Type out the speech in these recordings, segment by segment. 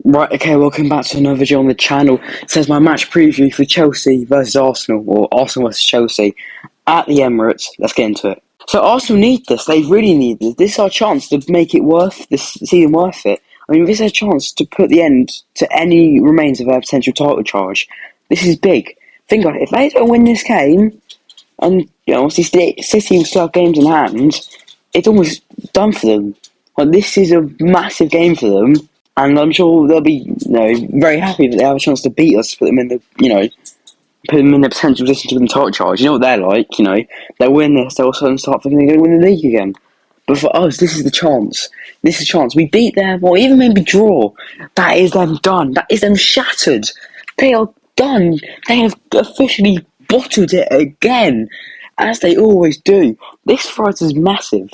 Right, okay, welcome back to another video on the channel. It says my match preview for Chelsea versus Arsenal, or Arsenal versus Chelsea, at the Emirates. Let's get into it. So Arsenal need this. They really need this. This is our chance to make it worth this season worth it. I mean, this is a chance to put the end to any remains of their potential title charge. This is big. Think about it. If they don't win this game, and obviously City will still have games in hand, it's almost done for them. Like, this is a massive game for them. And I'm sure they'll be, very happy that they have a chance to beat us, put them in the, put them in the potential position to win the title charge. You know what they're like, they'll win this, they'll suddenly start thinking they're going to win the league again. But for us, this is the chance. This is a chance. We beat them, or even maybe draw. That is them done. That is them shattered. They are done. They have officially bottled it again, as they always do. This for us is massive.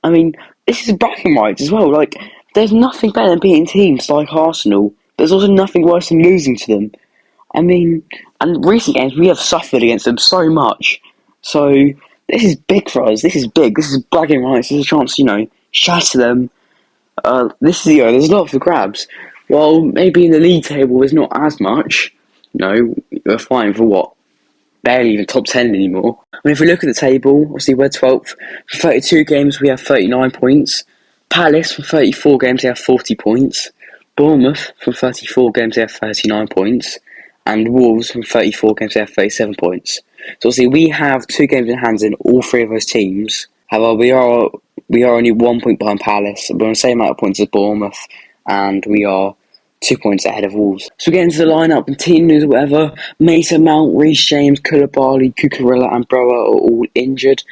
I mean, this is bragging rights as well. Like, there's nothing better than beating teams like Arsenal. There's also nothing worse than losing to them. I mean, and recent games, we have suffered against them so much. So, this is big for us. This is big. This is bragging rights. There's a chance to, shatter them. There's a lot for grabs. Well, maybe in the league table there's not as much. We're fighting for what? Barely even top 10 anymore. I mean, if we look at the table, obviously we're 12th. For 32 games, we have 39 points. Palace, from 34 games, they have 40 points. Bournemouth, from 34 games, they have 39 points. And Wolves, from 34 games, they have 37 points. So obviously we have 2 games in hand in all 3 of those teams. However, we are only 1 point behind Palace. We're on the same amount of points as Bournemouth. And we are 2 points ahead of Wolves. So we get into the lineup and team news or whatever. Mason Mount, Reece James, Koulibaly, Cucurella and Broa are all injured.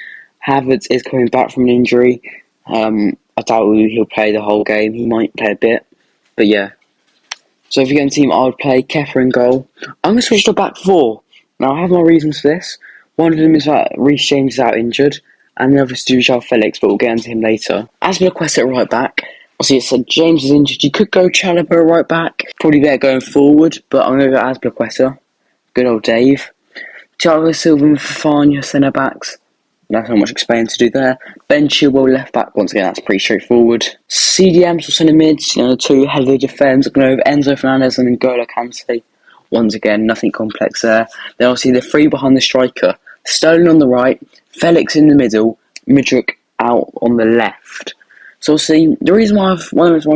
Havertz is coming back from an injury. I doubt he'll play the whole game. He might play a bit. But yeah. So if you get a team, I would play Kepa in goal. I'm going to switch to back 4. Now I have my reasons for this. One of them is that Reece James is out injured. And the other is João Felix, but we'll get into him later. Azpilicueta at right back. Obviously, it said James is injured. You could go Chalobah right back. Probably better going forward, but I'm going to go Azpilicueta. Good old Dave. Thiago Silva and Fafana, centre backs. That's not much explaining to do there. Ben Chilwell left back. Once again, that's pretty straightforward. CDMs or centre mids. The 2 head of defence. I'm going to go Enzo Fernandez and N'Golo Kante. Once again, nothing complex there. Then obviously the 3 behind the striker. Sterling on the right. Felix in the middle. Mudryk out on the left. So see, the reason why I've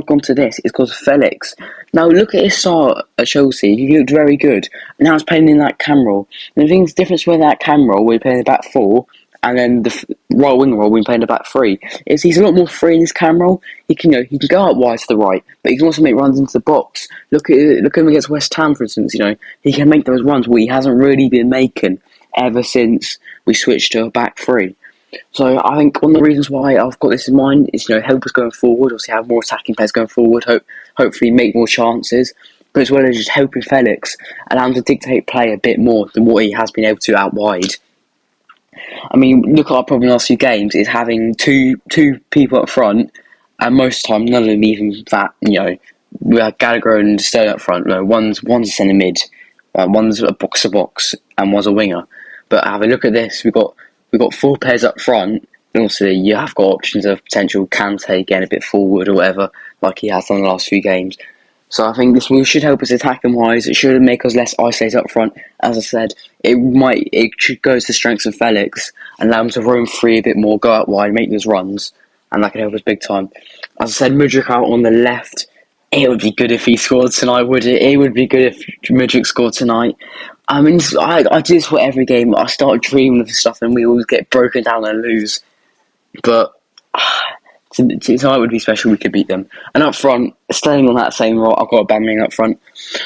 gone to this is because of Felix. Now look at his start at Chelsea. He looked very good. And now he's playing in that cam role. And the thing's difference with that cam role, we're playing the back 4, and then the right wing role, we're playing the back 3. Is he's a lot more free in his cam role. He can go out wide to the right, but he can also make runs into the box. Look at him against West Ham, for instance. He can make those runs, what he hasn't really been making ever since we switched to a back 3. So I think one of the reasons why I've got this in mind is, help us going forward, obviously have more attacking players going forward, hopefully make more chances, but as well as just helping Felix, allow him to dictate play a bit more than what he has been able to out wide. I mean, look at our problem in the last few games is having two people up front, and most of the time none of them even that, we have Gallagher and Sterling up front. One's a centre mid, one's a box to box, and one's a winger. But have a look at this, we've got 4 pairs up front, and also you have got options of potential Kante getting a bit forward or whatever, like he has done the last few games. So I think this should help us attacking wise. It should make us less isolated up front. As I said, it should go to the strengths of Felix and allow him to roam free a bit more, go out wide, make those runs, and that could help us big time. As I said, Mudryk out on the left. It would be good if he scored tonight, would it? It would be good if Mudryk scored tonight. I mean, I do this for every game. I start dreaming of this stuff and we always get broken down and lose. But tonight would be special. We could beat them. And up front, staying on that same role, I've got Aubameyang up front.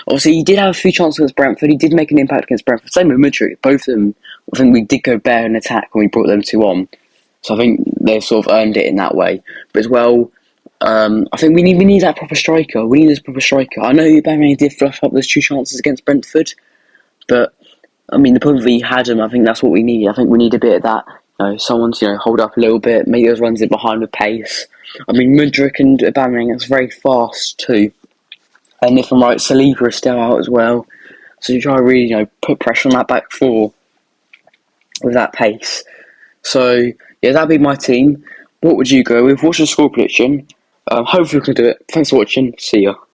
Obviously, he did have a few chances against Brentford. He did make an impact against Brentford. Same with Mudryk. Both of them, I think we did go bare in attack when we brought them 2 on. So I think they've sort of earned it in that way. But as well, I think we need that proper striker. We need this proper striker. I know Aubameyang did fluff up those 2 chances against Brentford. But, I mean, the point that he had him, I think that's what we need. I think we need a bit of that. Someone to hold up a little bit, make those runs in behind with pace. I mean, Mudryk and Aubameyang, that's very fast too. And if I'm right, Saliba is still out as well. So you try to really, put pressure on that back 4 with that pace. So, yeah, that'd be my team. What would you go with? What's your score prediction? Hopefully we can do it. Thanks for watching. See ya.